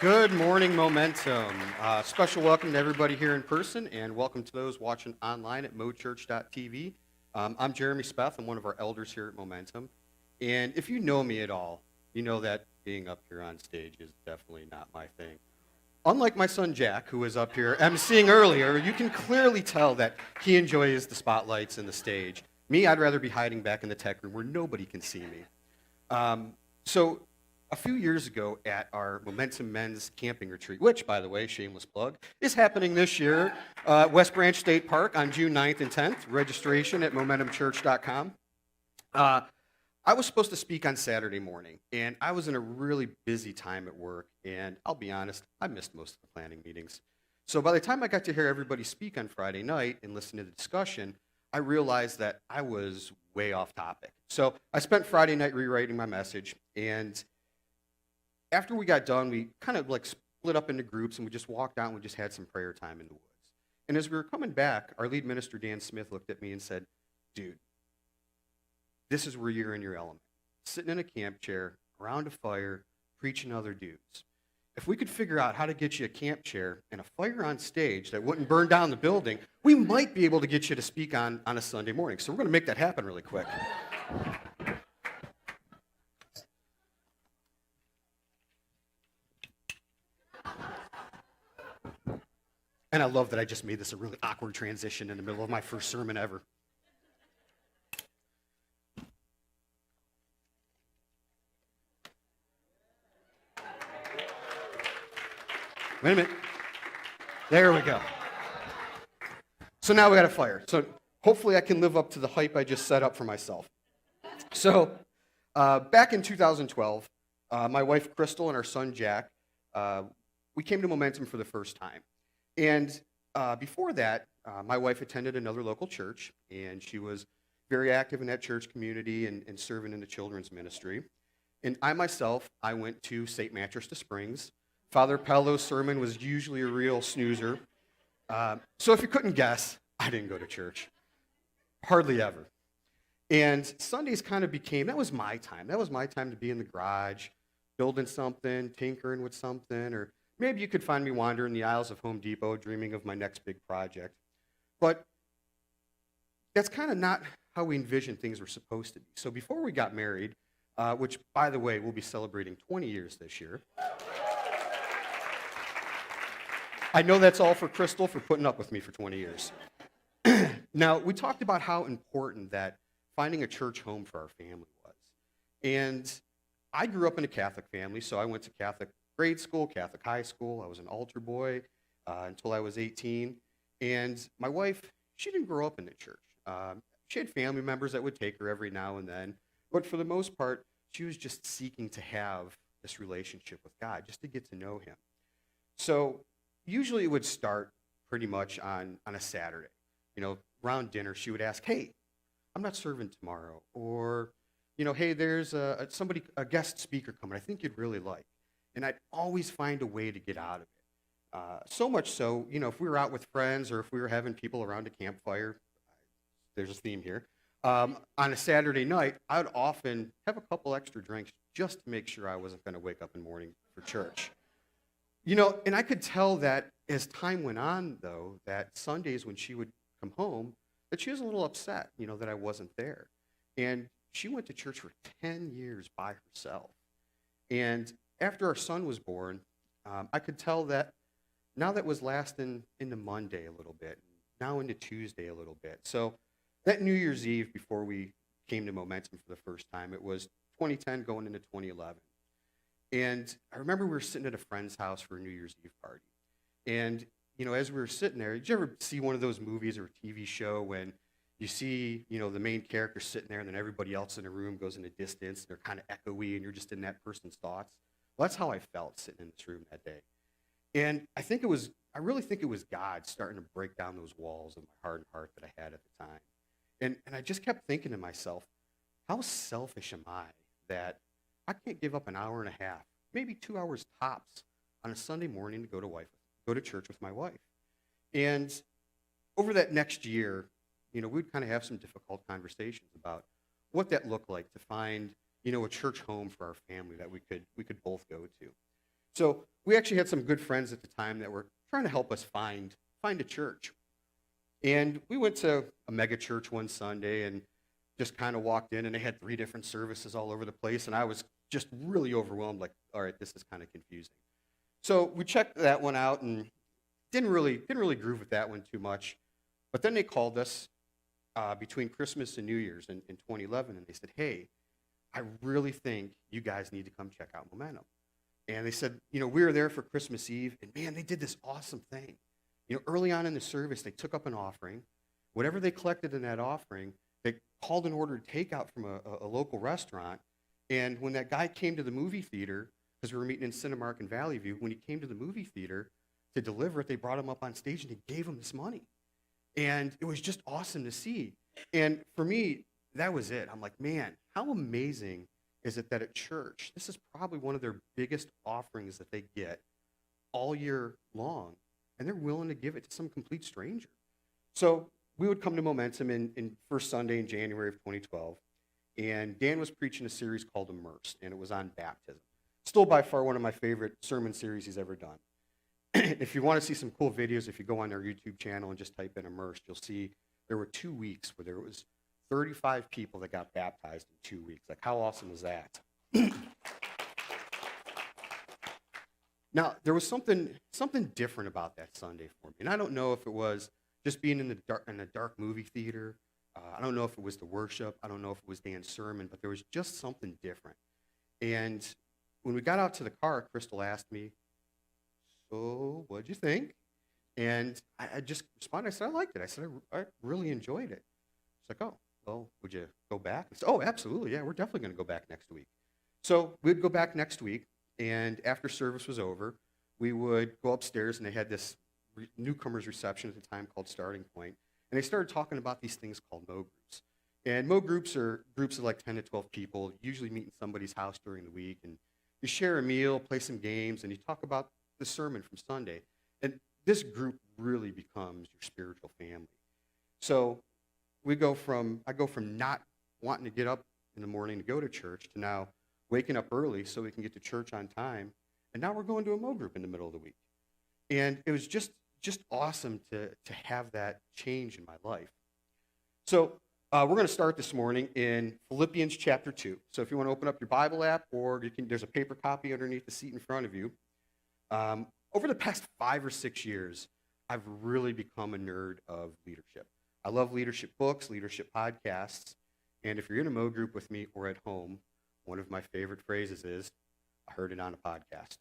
Good morning, Momentum. Special welcome to everybody here in person, and welcome to those watching online at mochurch.tv. I'm Jeremy Speth. I'm one of our elders here at Momentum. And if you know me at all, you know that being up here on stage is definitely not my thing. Unlike my son Jack, who was up here emceeing earlier, you can clearly tell that he enjoys the spotlights and the stage. Me, I'd rather be hiding back in the tech room where nobody can see me. So a few years ago at our Momentum Men's Camping Retreat, which, by the way, shameless plug, is happening this year at West Branch State Park on June 9th and 10th. Registration at momentumchurch.com. I was supposed to speak on Saturday morning, and I was in a really busy time at work, and I'll be honest, I missed most of the planning meetings. So by the time I got to hear everybody speak on Friday night and listen to the discussion, I realized that I was way off topic. So I spent Friday night rewriting my message, and after we got done, we kind of like split up into groups, and we just walked out and we just had some prayer time in the woods. And as we were coming back, our lead minister, Dan Smith, looked at me and said, "Dude, this is where you're in your element. Sitting in a camp chair, around a fire, preaching to other dudes. If we could figure out how to get you a camp chair and a fire on stage that wouldn't burn down the building, we might be able to get you to speak on a Sunday morning. So we're going to make that happen really quick." And I love that I just made this a really awkward transition in the middle of my first sermon ever. Wait a minute. There we go. So now we got a fire. So hopefully I can live up to the hype I just set up for myself. So back in 2012, my wife Crystal and our son Jack, we came to Momentum for the first time. And before that, my wife attended another local church, and she was very active in that church community and serving in the children's ministry. And I myself, I went to St. Mattress de Springs. Father Pello's sermon was usually a real snoozer. So if you couldn't guess, I didn't go to church. Hardly ever. And Sundays kind of became, that was my time. That was my time to be in the garage, building something, tinkering with something, or maybe you could find me wandering the aisles of Home Depot dreaming of my next big project. But that's kind of not how we envisioned things were supposed to be. So before we got married, which, by the way, we'll be celebrating 20 years this year. I know that's all for Crystal for putting up with me for 20 years. Now, we talked about how important that finding a church home for our family was. And I grew up in a Catholic family, so I went to Catholic grade school, Catholic high school. I was an altar boy until I was 18. And my wife, she didn't grow up in the church. She had family members that would take her every now and then. But for the most part, she was just seeking to have this relationship with God, just to get to know him. So usually it would start pretty much on a Saturday. Around dinner, she would ask, "Hey, I'm not serving tomorrow." Or, "Hey, there's a guest speaker coming I think you'd really like." And I'd always find a way to get out of it. So much so, if we were out with friends or if we were having people around a campfire, there's a theme here, on a Saturday night, I would often have a couple extra drinks just to make sure I wasn't going to wake up in the morning for church. And I could tell that as time went on, though, that Sundays when she would come home, that she was a little upset, that I wasn't there. And she went to church for 10 years by herself. And after our son was born, I could tell that now that was lasting into Monday a little bit, now into Tuesday a little bit. So that New Year's Eve before we came to Momentum for the first time, it was 2010 going into 2011. And I remember we were sitting at a friend's house for a New Year's Eve party. And, as we were sitting there, did you ever see one of those movies or a TV show when you see, the main character sitting there and then everybody else in the room goes in the distance and they're kind of echoey and you're just in that person's thoughts? Well, that's how I felt sitting in this room that day. And I really think it was God starting to break down those walls of my hardened heart that I had at the time. And I just kept thinking to myself, how selfish am I that I can't give up an hour and a half, maybe 2 hours tops, on a Sunday morning to go to church with my wife. And over that next year, we'd kind of have some difficult conversations about what that looked like to find, a church home for our family that we could both go to. So we actually had some good friends at the time that were trying to help us find a church. And we went to a mega church one Sunday and just kind of walked in, and they had 3 different services all over the place, and I was just really overwhelmed, like, all right, this is kind of confusing. So we checked that one out and didn't really groove with that one too much. But then they called us between Christmas and New Year's in 2011, and they said, hey, I really think you guys need to come check out Momentum. And they said, we were there for Christmas Eve, and man, they did this awesome thing. Early on in the service, they took up an offering. Whatever they collected in that offering, they called and ordered takeout from a local restaurant. And when that guy came to the movie theater, because we were meeting in Cinemark and Valley View, when he came to the movie theater to deliver it, they brought him up on stage and they gave him this money. And it was just awesome to see. And for me, that was it. I'm like, man, how amazing is it that at church, this is probably one of their biggest offerings that they get all year long, and they're willing to give it to some complete stranger. So we would come to Momentum in first Sunday in January of 2012, and Dan was preaching a series called Immersed, and it was on baptism. Still by far one of my favorite sermon series he's ever done. If you want to see some cool videos, if you go on their YouTube channel and just type in Immersed, you'll see there were 2 weeks where there was 35 people that got baptized in 2 weeks. Like, how awesome is that? Now, there was something different about that Sunday for me. And I don't know if it was just being in a dark movie theater. I don't know if it was the worship. I don't know if it was Dan's sermon, but there was just something different. And when we got out to the car, Crystal asked me, so what'd you think? And I just responded. I said, I liked it. I said, I really enjoyed it. She's like, oh, well, would you go back? I said, oh, absolutely. Yeah, we're definitely going to go back next week. So we'd go back next week. And after service was over, we would go upstairs, and they had this newcomers reception at the time called Starting Point. And they started talking about these things called Mo groups. And Mo groups are groups of like 10 to 12 people, usually meet in somebody's house during the week. And you share a meal, play some games, and you talk about the sermon from Sunday. And this group really becomes your spiritual family. So I go from not wanting to get up in the morning to go to church to now waking up early so we can get to church on time. And now we're going to a Mo group in the middle of the week. And it was just awesome to have that change in my life. So we're going to start this morning in Philippians chapter 2. So if you want to open up your Bible app, or there's a paper copy underneath the seat in front of you. Over the past 5 or 6 years, I've really become a nerd of leadership. I love leadership books, leadership podcasts, and if you're in a Mo group with me or at home, one of my favorite phrases is, I heard it on a podcast.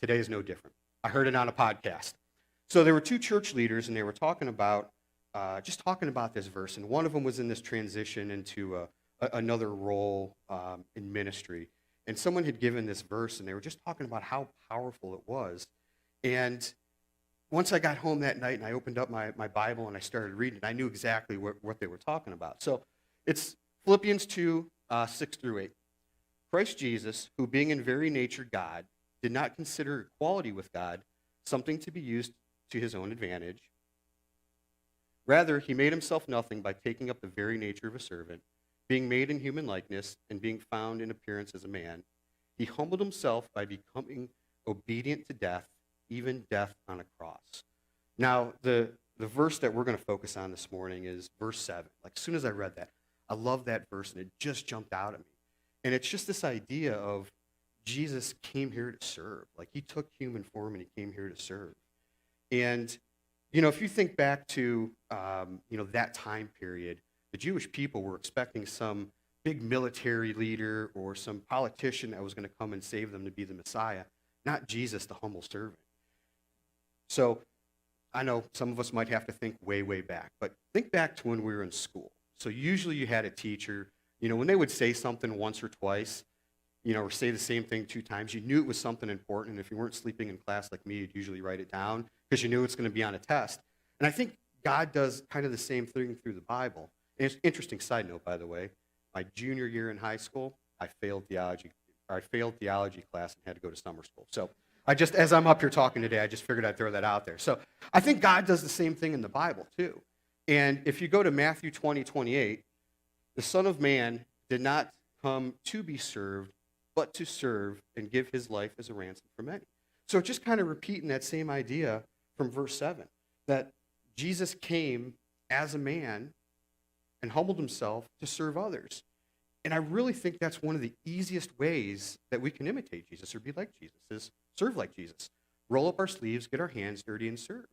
Today is no different. I heard it on a podcast. So there were 2 church leaders, and they were talking about this verse, and one of them was in this transition into another role in ministry. And someone had given this verse, and they were just talking about how powerful it was. And once I got home that night and I opened up my Bible and I started reading it, I knew exactly what they were talking about. So it's Philippians 2, 6 through 8. Christ Jesus, who being in very nature God, did not consider equality with God something to be used to his own advantage. Rather, he made himself nothing by taking up the very nature of a servant, being made in human likeness and being found in appearance as a man. He humbled himself by becoming obedient to death, even death on a cross. Now, the verse that we're going to focus on this morning is verse 7. Like, as soon as I read that, I love that verse, and it just jumped out at me. And it's just this idea of Jesus came here to serve. Like, he took human form, and he came here to serve. And, if you think back to, that time period, the Jewish people were expecting some big military leader or some politician that was going to come and save them to be the Messiah, not Jesus, the humble servant. So I know some of us might have to think way, way back, but think back to when we were in school. So usually you had a teacher, when they would say something once or twice, or say the same thing 2 times, you knew it was something important. And if you weren't sleeping in class like me, you'd usually write it down because you knew it's going to be on a test. And I think God does kind of the same thing through the Bible. And it's an interesting side note, by the way. My junior year in high school, I failed theology class and had to go to summer school. So as I'm up here talking today, I just figured I'd throw that out there. So I think God does the same thing in the Bible too. And if you go to Matthew 20:28, the Son of Man did not come to be served, but to serve and give his life as a ransom for many. So just kind of repeating that same idea from verse 7, that Jesus came as a man and humbled himself to serve others. And I really think that's one of the easiest ways that we can imitate Jesus or be like Jesus, is serve like Jesus. Roll up our sleeves, get our hands dirty, and serve.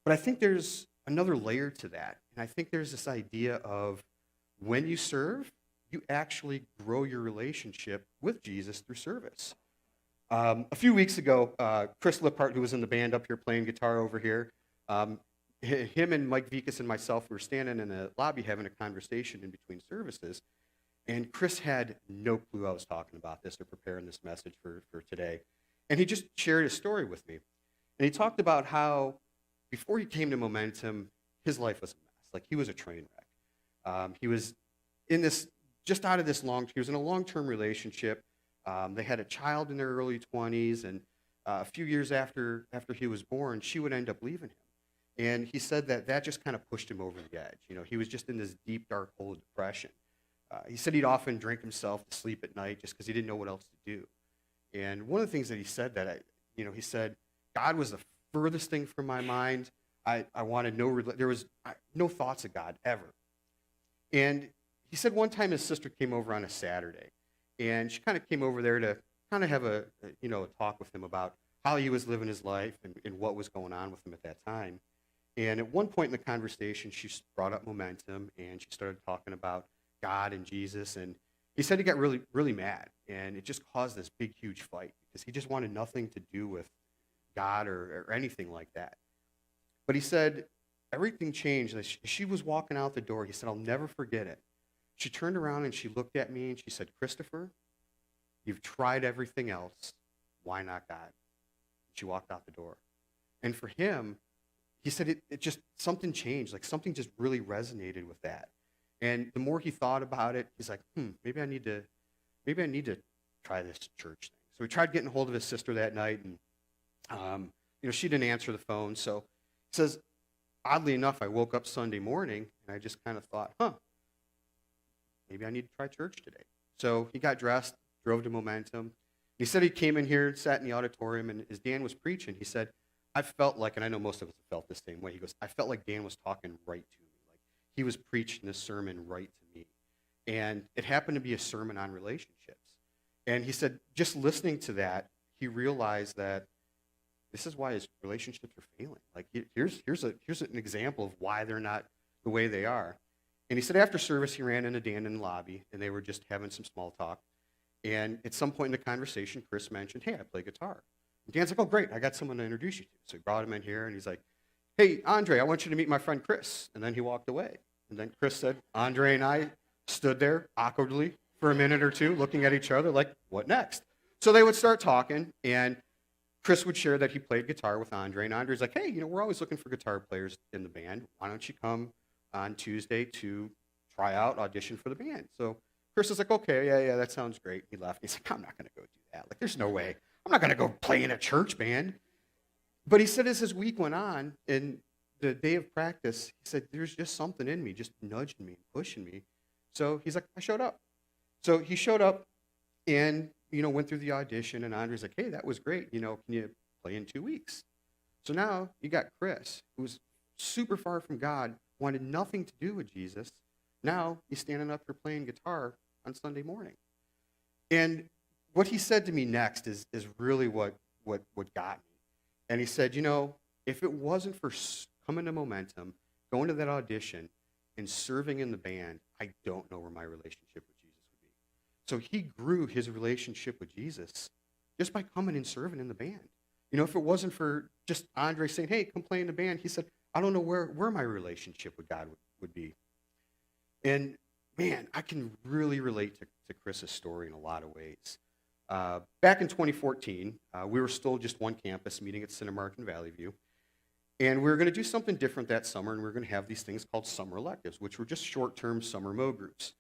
But I think there's another layer to that. And I think there's this idea of when you serve, you actually grow your relationship with Jesus through service. A few weeks ago, Chris Lippart, who was in the band up here playing guitar over here, him and Mike Vikas and myself were standing in the lobby having a conversation in between services. And Chris had no clue I was talking about this or preparing this message for today. And he just shared his story with me. And he talked about how before he came to Momentum, his life was a mess. Like, he was a train wreck. He was in this, just out of this he was in a long-term relationship. They had a child in their early 20s, and a few years after he was born, she would end up leaving him. And he said that just kind of pushed him over the edge. You know, he was just in this deep, dark hole of depression. He said he'd often drink himself to sleep at night just because he didn't know what else to do. And one of the things that he said he said, God was the furthest thing from my mind. I wanted there was no thoughts of God ever. And he said one time his sister came over on a Saturday, and she kind of came over there to kind of have a talk with him about how he was living his life and what was going on with him at that time. And at one point in the conversation, she brought up Momentum, and she started talking about God and Jesus. And he said he got really, really mad, and it just caused this big, huge fight because he just wanted nothing to do with God or anything like that. But he said everything changed. As she was walking out the door, he said, I'll never forget it. She turned around and she looked at me and she said, Christopher, you've tried everything else. Why not God? She walked out the door. And for him, he said it just, something changed. Like, something just really resonated with that. And the more he thought about it, he's like, maybe I need to try this church thing. So he tried getting a hold of his sister that night, and she didn't answer the phone. So he says, oddly enough, I woke up Sunday morning, and I just kind of thought, maybe I need to try church today. So he got dressed, drove to Momentum. He said he came in here, sat in the auditorium, and as Dan was preaching, he said, I felt like, and I know most of us have felt the same way, he goes, I felt like Dan was talking right to me. Like, he was preaching this sermon right to me. And it happened to be a sermon on relationships. And he said, just listening to that, he realized that this is why his relationships are failing. Like, here's an example of why they're not the way they are. And he said after service, he ran into Dan in the lobby, and they were just having some small talk. And at some point in the conversation, Chris mentioned, hey, I play guitar. And Dan's like, oh, great, I got someone to introduce you to. So he brought him in here, and he's like, hey, Andre, I want you to meet my friend Chris. And then he walked away. And then Chris said, Andre and I stood there awkwardly for a minute or two, looking at each other like, what next? So they would start talking, and Chris would share that he played guitar with Andre. And Andre's like, hey, we're always looking for guitar players in the band. Why don't you come on Tuesday to try out, audition for the band? So Chris was like, okay, yeah, that sounds great. He left. He's like, I'm not going to go do that. Like, there's no way. I'm not going to go play in a church band. But he said as his week went on, and the day of practice, he said, there's just something in me, just nudging me, pushing me. So he's like, I showed up. So he showed up and, went through the audition, and Andre's like, hey, that was great. Can you play in 2 weeks? So now you got Chris, who was super far from God, wanted nothing to do with Jesus. Now he's standing up here playing guitar on Sunday morning. And what he said to me next is really what got me. And he said, if it wasn't for coming to Momentum, going to that audition, and serving in the band, I don't know where my relationship with Jesus would be. So he grew his relationship with Jesus just by coming and serving in the band. If it wasn't for just Andre saying, hey, come play in the band, he said, I don't know where my relationship with God would be. And man, I can really relate to Chris's story in a lot of ways. Back in 2014, we were still just one campus meeting at Cinemark in Valley View. And we were going to do something different that summer, and we were going to have these things called summer electives, which were just short-term summer Mo groups.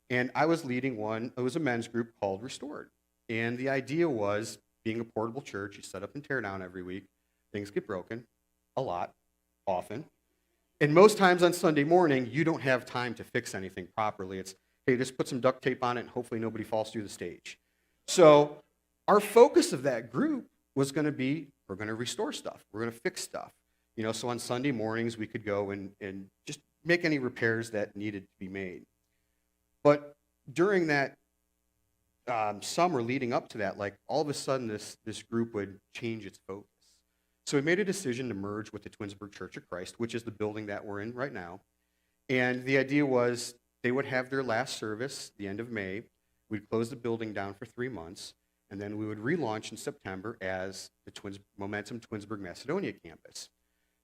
And I was leading one. It was a men's group called Restored. And the idea was, being a portable church, you set up and tear down every week. Things get broken a lot, often. And most times on Sunday morning, you don't have time to fix anything properly. It's, hey, just put some duct tape on it, and hopefully nobody falls through the stage. So our focus of that group was going to be, we're going to restore stuff. We're going to fix stuff. So on Sunday mornings, we could go and just make any repairs that needed to be made. But during that summer leading up to that, like all of a sudden this group would change its focus. So we made a decision to merge with the Twinsburg Church of Christ, which is the building that we're in right now. And the idea was they would have their last service the end of May. We'd close the building down for 3 months, and then we would relaunch in September as the Momentum Twinsburg Macedonia campus.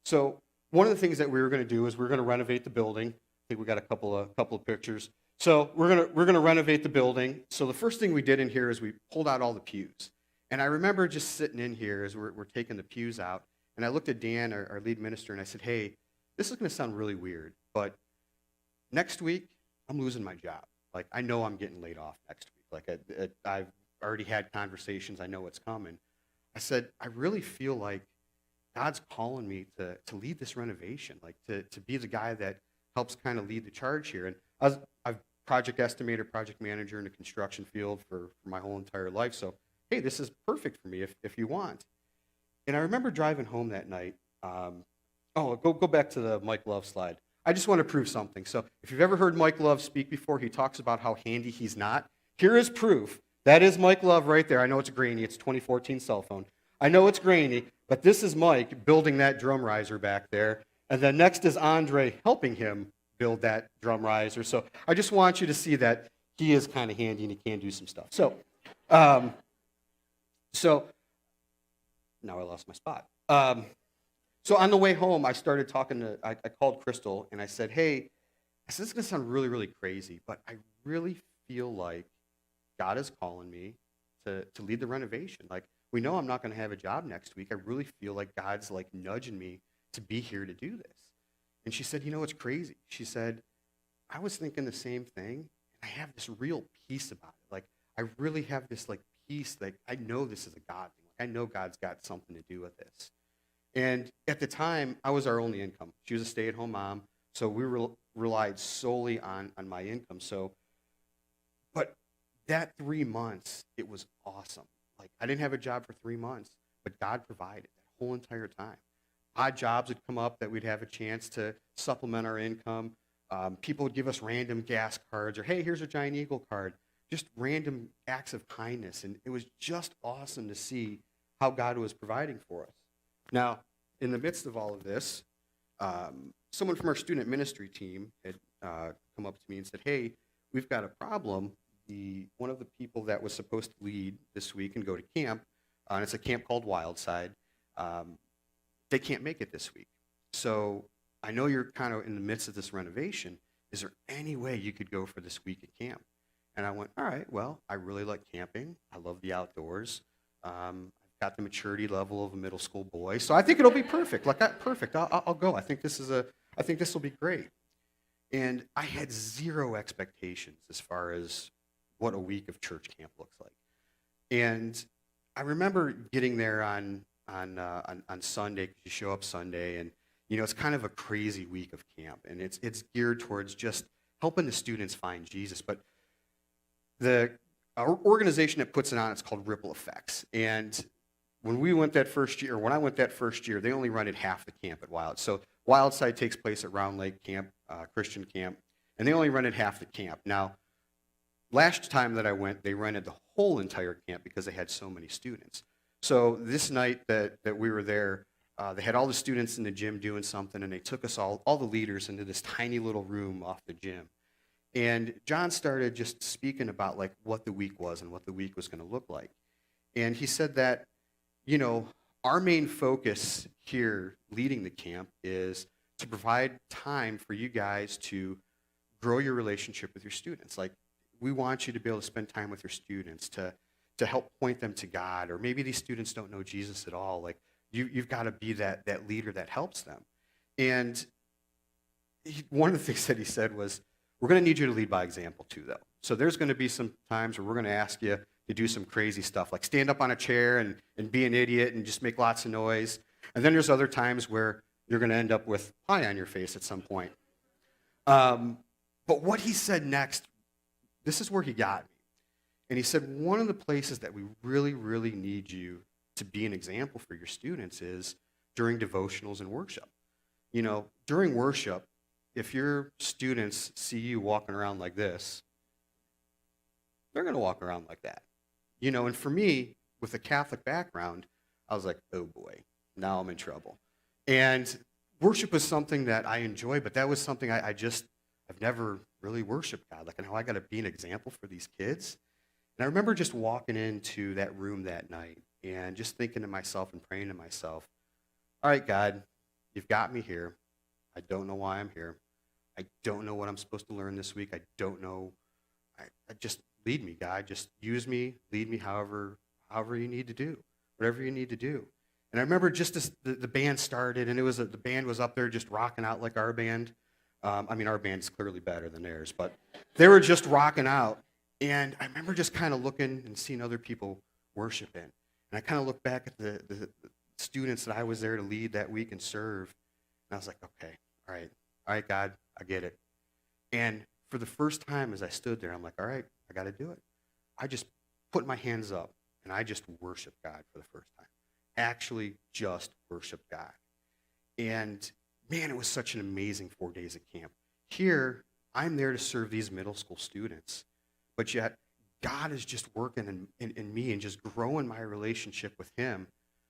So one of the things that we were going to do is we were going to renovate the building. I think we got a couple of pictures. So we're going to renovate the building. So the first thing we did in here is we pulled out all the pews. And I remember just sitting in here as we're taking the pews out, and I looked at Dan, our lead minister, and I said, hey, this is going to sound really weird, but next week, I'm losing my job. Like, I know I'm getting laid off next week. Like, I've already had conversations. I know it's coming. I said, I really feel like God's calling me to lead this renovation, like to be the guy that helps kind of lead the charge here. And I've project estimator, project manager in the construction field for my whole entire life, so hey, this is perfect for me if you want. And I remember driving home that night. Go back to the Mike Love slide. I just want to prove something. So if you've ever heard Mike Love speak before, he talks about how handy he's not. Here is proof. That is Mike Love right there. I know it's grainy. It's 2014 cell phone. I know it's grainy, but this is Mike building that drum riser back there. And then next is Andre helping him build that drum riser. So I just want you to see that he is kind of handy and he can do some stuff. So now I lost my spot. So on the way home, I started talking I called Crystal and I said, hey, this is going to sound really, really crazy, but I really feel like God is calling me to lead the renovation. Like, we know I'm not going to have a job next week. I really feel like God's like nudging me to be here to do this. And she said, it's crazy. She said, I was thinking the same thing, and I have this real peace about it. Like, I really have this like peace, like I know this is a God thing. Like, I know God's got something to do with this. And at the time, I was our only income. She was a stay-at-home mom, so we relied solely on my income. But that 3 months, it was awesome. Like, I didn't have a job for 3 months, but God provided that whole entire time. Odd jobs would come up that we'd have a chance to supplement our income. People would give us random gas cards, or hey, here's a Giant Eagle card. Just random acts of kindness, and it was just awesome to see how God was providing for us. Now, in the midst of all of this, someone from our student ministry team had come up to me and said, hey, we've got a problem. One of the people that was supposed to lead this week and go to camp, and it's a camp called Wildside, they can't make it this week. So I know you're kind of in the midst of this renovation. Is there any way you could go for this week at camp? And I went, all right, well, I really like camping. I love the outdoors. I've got the maturity level of a middle school boy, so I think it'll be perfect. Like, perfect. I'll go. I think this will be great. And I had zero expectations as far as what a week of church camp looks like. And I remember getting there on Sunday, because you show up Sunday, and it's kind of a crazy week of camp, and it's geared towards just helping the students find Jesus. But our organization that puts it on, it's called Ripple Effects. And when I went that first year, they only rented half the camp at Wild. So Wildside takes place at Round Lake Camp, Christian camp, and they only rented half the camp. Now, last time that I went, they rented the whole entire camp because they had so many students. So this night that we were there, they had all the students in the gym doing something, and they took us all the leaders, into this tiny little room off the gym. And John started just speaking about like what the week was and what the week was going to look like. And he said that, our main focus here leading the camp is to provide time for you guys to grow your relationship with your students. Like, we want you to be able to spend time with your students to help point them to God, or maybe these students don't know Jesus at all. Like, you've got to be that leader that helps them. And one of the things that he said was, we're going to need you to lead by example too, though. So there's going to be some times where we're going to ask you to do some crazy stuff, like stand up on a chair and be an idiot and just make lots of noise. And then there's other times where you're going to end up with pie on your face at some point. But what he said next, this is where he got me. And he said, one of the places that we really, really need you to be an example for your students is during devotionals and worship. During worship, if your students see you walking around like this, they're going to walk around like that. And for me, with a Catholic background, I was like, oh boy, now I'm in trouble. And worship is something that I enjoy, but that was something I've never really worshiped God. Like, I got to be an example for these kids. And I remember just walking into that room that night and just thinking to myself and praying to myself, all right, God, you've got me here. I don't know why I'm here. I don't know what I'm supposed to learn this week. I don't know. I just lead me, God. Just use me, lead me however you need to do, whatever you need to do. And I remember just as the band started, and the band was up there just rocking out like our band. Our band's clearly better than theirs, but they were just rocking out. And I remember just kind of looking and seeing other people worshiping. And I kind of looked back at the students that I was there to lead that week and serve. And I was like, okay, all right, God, I get it. And for the first time as I stood there, I'm like, all right, I got to do it. I just put my hands up, and I just worshiped God for the first time. Actually just worshiped God. And, man, it was such an amazing 4 days at camp. Here, I'm there to serve these middle school students, but yet God is just working in me and just growing my relationship with him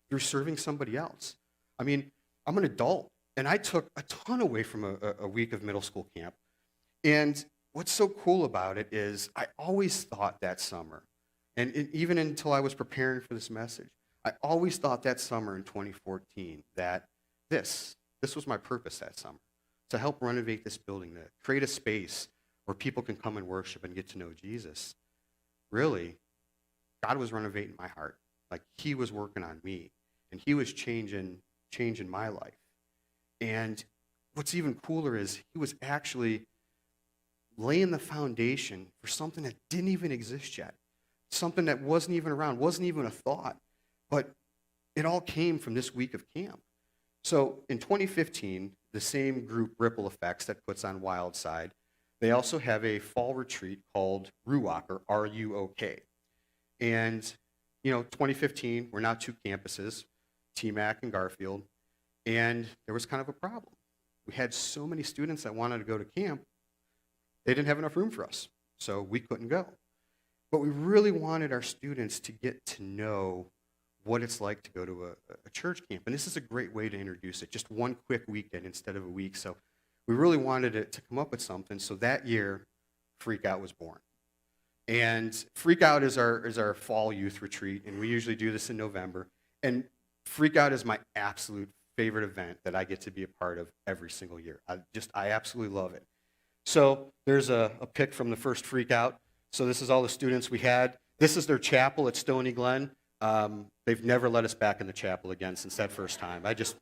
through serving somebody else. I'm an adult, and I took a ton away from a week of middle school camp. And what's so cool about it is I always thought that summer, and even until I was preparing for this message, I always thought that summer in 2014 that this was my purpose that summer, to help renovate this building, to create a space where people can come and worship and get to know Jesus. Really, God was renovating my heart. Like, he was working on me, and he was changing my life. And what's even cooler is he was actually laying the foundation for something that didn't even exist yet, something that wasn't even around, wasn't even a thought, but it all came from this week of camp. So in 2015, the same group, Ripple Effects, that puts on Wildside, they also have a fall retreat called RUOK, or R-U-O-K. And, 2015, we're now 2 campuses, TMAC and Garfield, and there was kind of a problem. We had so many students that wanted to go to camp, they didn't have enough room for us, so we couldn't go. But we really wanted our students to get to know what it's like to go to a church camp. And this is a great way to introduce it, just one quick weekend instead of a week. So we really wanted it to come up with something. So that year, Freak Out was born. And Freak Out is our fall youth retreat, and we usually do this in November. And Freak Out is my absolute favorite event that I get to be a part of every single year. I absolutely love it. So there's a pic from the first Freak Out. So this is all the students we had. This is their chapel at Stony Glen. They've never let us back in the chapel again since that first time. I just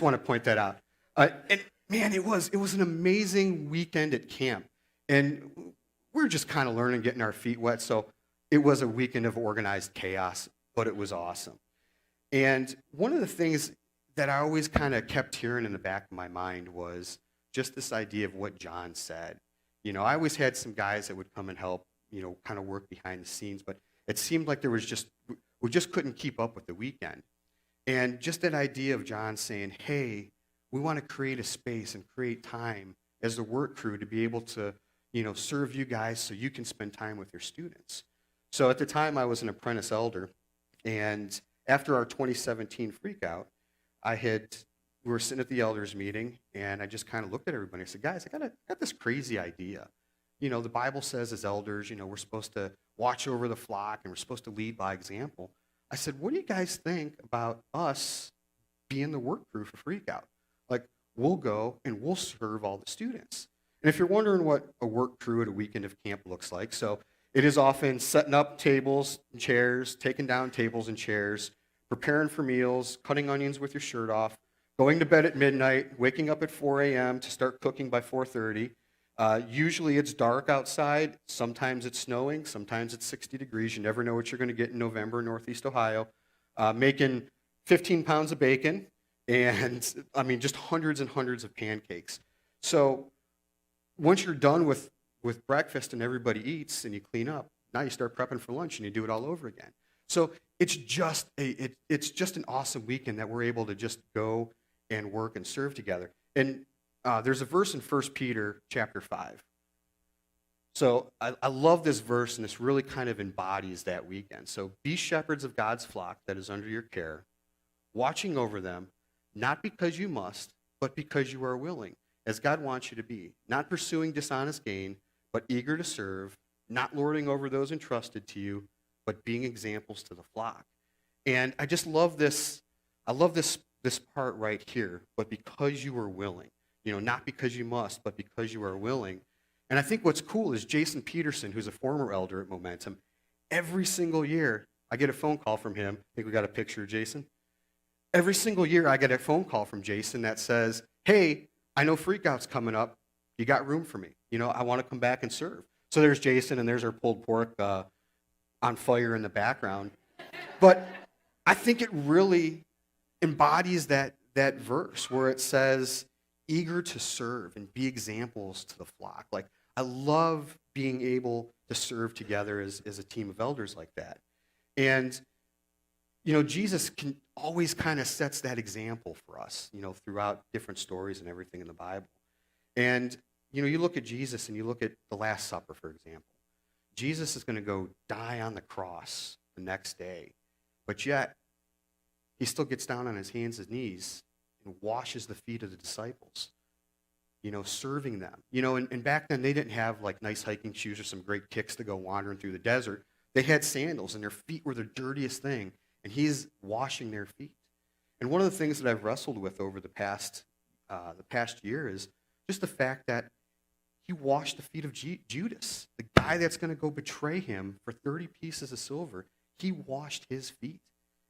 want to point that out. And man, it was an amazing weekend at camp. And we're just kind of learning, getting our feet wet. So it was a weekend of organized chaos, but it was awesome. And one of the things that I always kind of kept hearing in the back of my mind was just this idea of what John said. I always had some guys that would come and help, kind of work behind the scenes, but it seemed like we just couldn't keep up with the weekend. And just that idea of John saying, hey, we want to create a space and create time as the work crew to be able to, serve you guys so you can spend time with your students. So at the time, I was an apprentice elder, and after our 2017 Freak Out, we were sitting at the elders meeting, and I just kind of looked at everybody. I said, guys, I got this crazy idea. The Bible says as elders, we're supposed to watch over the flock, and we're supposed to lead by example. I said, what do you guys think about us being the work crew for Freak Out? Like, we'll go and we'll serve all the students. And if you're wondering what a work crew at a weekend of camp looks like, so it is often setting up tables and chairs, taking down tables and chairs, preparing for meals, cutting onions with your shirt off, going to bed at midnight, waking up at 4 a.m. to start cooking by 4:30. Usually it's dark outside. Sometimes it's snowing. Sometimes it's 60 degrees. You never know what you're going to get in November in Northeast Ohio. Making 15 pounds of bacon and, just hundreds and hundreds of pancakes. So once you're done with breakfast and everybody eats and you clean up, now you start prepping for lunch and you do it all over again. So it's just an awesome weekend that we're able to just go and work and serve together. And there's a verse in 1 Peter chapter 5. So I love this verse, and this really kind of embodies that weekend. So be shepherds of God's flock that is under your care, watching over them, not because you must, but because you are willing, as God wants you to be, not pursuing dishonest gain, but eager to serve, not lording over those entrusted to you, but being examples to the flock. And I just love this. I love this part right here, but because you are willing. Not because you must, but because you are willing. And I think what's cool is Jason Peterson, who's a former elder at Momentum, every single year I get a phone call from him. I think we got a picture of Jason. Every single year I get a phone call from Jason that says, hey, I know Freakout's coming up. You got room for me? I want to come back and serve. So there's Jason, and there's our pulled pork on fire in the background. But I think it really embodies that verse where it says, eager to serve and be examples to the flock. Like, I love being able to serve together as a team of elders like that. And, Jesus always kind of sets that example for us, throughout different stories and everything in the Bible. And, you look at Jesus and you look at the Last Supper, for example. Jesus is going to go die on the cross the next day, but yet he still gets down on his hands and knees and washes the feet of the disciples, serving them. And back then they didn't have like nice hiking shoes or some great kicks to go wandering through the desert. They had sandals, and their feet were the dirtiest thing, and he's washing their feet. And one of the things that I've wrestled with over the past year is just the fact that he washed the feet of Judas, the guy that's going to go betray him for 30 pieces of silver. He washed his feet.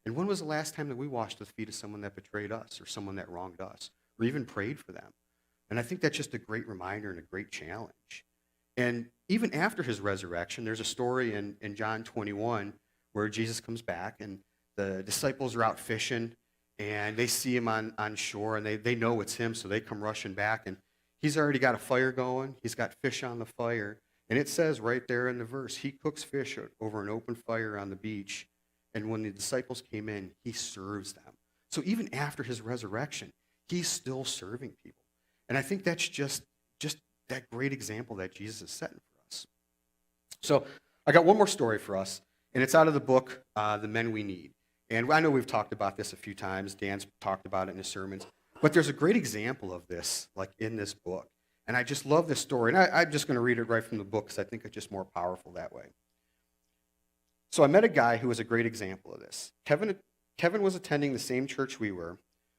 And when was the last time that we washed the feet of someone that betrayed us or someone that wronged us or even prayed for them? And I think that's just a great reminder and a great challenge. And even after his resurrection, there's a story in John 21 where Jesus comes back and the disciples are out fishing and they see him on shore and they know it's him, so they come rushing back. And he's already got a fire going. He's got fish on the fire. And it says right there in the verse, he cooks fish over an open fire on the beach. And when the disciples came in, he serves them. So even after his resurrection, he's still serving people. And I think that's just that great example that Jesus is setting for us. So I got one more story for us, and it's out of the book, The Men We Need. And I know we've talked about this a few times. Dan's talked about it in his sermons. But there's a great example of this, like in this book. And I just love this story. And I'm just going to read it right from the book because I think it's just more powerful that way. So I met a guy who was a great example of this. Kevin was attending the same church we were,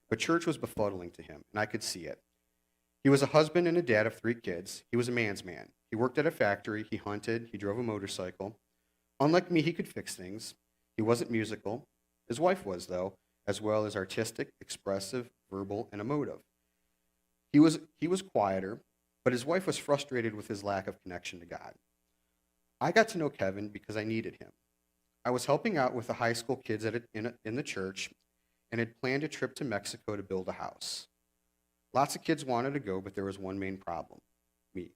but church was befuddling to him, and I could see it. He was a husband and a dad of 3 kids. He was a man's man. He worked at a factory. He hunted. He drove a motorcycle. Unlike me, he could fix things. He wasn't musical. His wife was, though, as well as artistic, expressive, verbal, and emotive. He was quieter, but his wife was frustrated with his lack of connection to God. I got to know Kevin because I needed him. I was helping out with the high school kids in the church and had planned a trip to Mexico to build a house. Lots of kids wanted to go, but there was one main problem, me,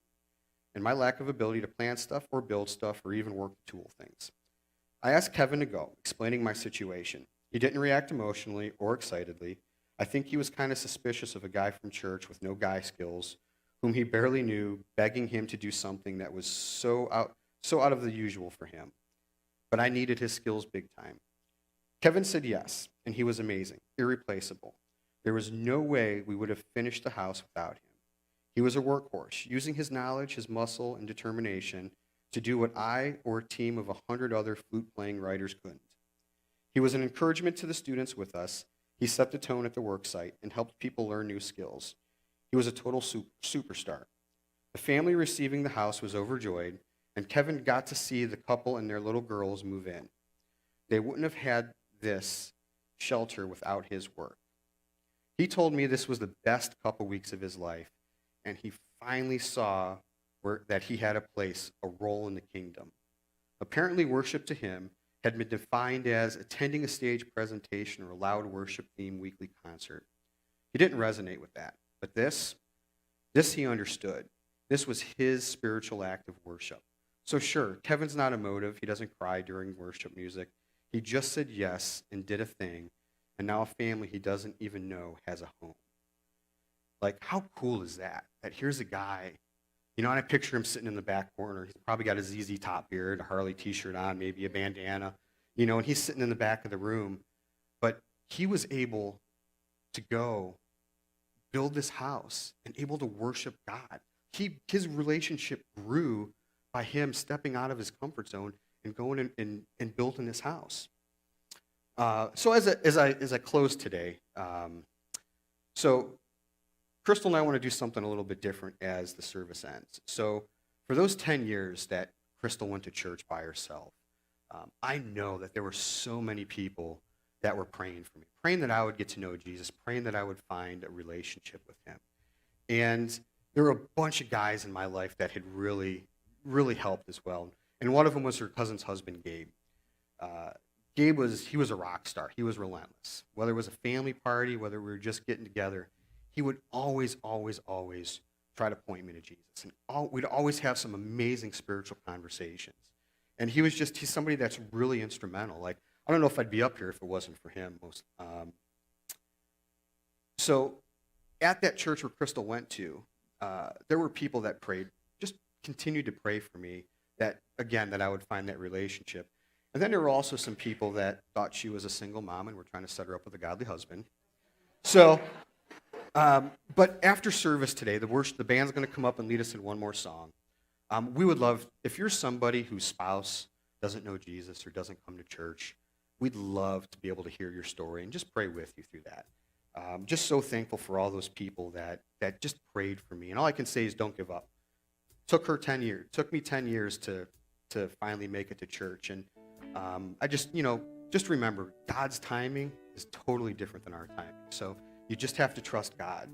and my lack of ability to plan stuff or build stuff or even work the tool things. I asked Kevin to go, explaining my situation. He didn't react emotionally or excitedly. I think he was kind of suspicious of a guy from church with no guy skills, whom he barely knew, begging him to do something that was so out of the usual for him. But I needed his skills big time. Kevin said yes, and he was amazing, irreplaceable. There was no way we would have finished the house without him. He was a workhorse, using his knowledge, his muscle, and determination to do what I or a team of 100 other flute-playing writers couldn't. He was an encouragement to the students with us. He set the tone at the work site and helped people learn new skills. He was a total superstar. The family receiving the house was overjoyed, and Kevin got to see the couple and their little girls move in. They wouldn't have had this shelter without his work. He told me this was the best couple weeks of his life, and he finally saw that he had a place, a role in the kingdom. Apparently, worship to him had been defined as attending a stage presentation or a loud worship-themed weekly concert. He didn't resonate with that, but this he understood. This was his spiritual act of worship. So sure, Kevin's not emotive. He doesn't cry during worship music. He just said yes and did a thing, and now a family he doesn't even know has a home. Like, how cool is that? That here's a guy, and I picture him sitting in the back corner. He's probably got a ZZ Top beard, a Harley t-shirt on, maybe a bandana, and he's sitting in the back of the room. But he was able to go build this house and able to worship God. His relationship grew by him stepping out of his comfort zone and going and building this house. So as I close today, so Crystal and I want to do something a little bit different as the service ends. So for those 10 years that Crystal went to church by herself, I know that there were so many people that were praying for me, praying that I would get to know Jesus, praying that I would find a relationship with him. And there were a bunch of guys in my life that had really, really helped as well. And one of them was her cousin's husband, Gabe. Gabe was a rock star. He was relentless. Whether it was a family party, whether we were just getting together, he would always, always, always try to point me to Jesus. And we'd always have some amazing spiritual conversations. And he's somebody that's really instrumental. Like, I don't know if I'd be up here if it wasn't for him. So at that church where Crystal went to, there were people that prayed, just continued to pray for me, that I would find that relationship. And then there were also some people that thought she was a single mom and were trying to set her up with a godly husband. So, but after service today, the band's going to come up and lead us in one more song. We would love, if you're somebody whose spouse doesn't know Jesus or doesn't come to church, we'd love to be able to hear your story and just pray with you through that. Just so thankful for all those people that just prayed for me. And all I can say is don't give up. Took me 10 years to finally make it to church. And I just remember God's timing is totally different than our timing. So you just have to trust God.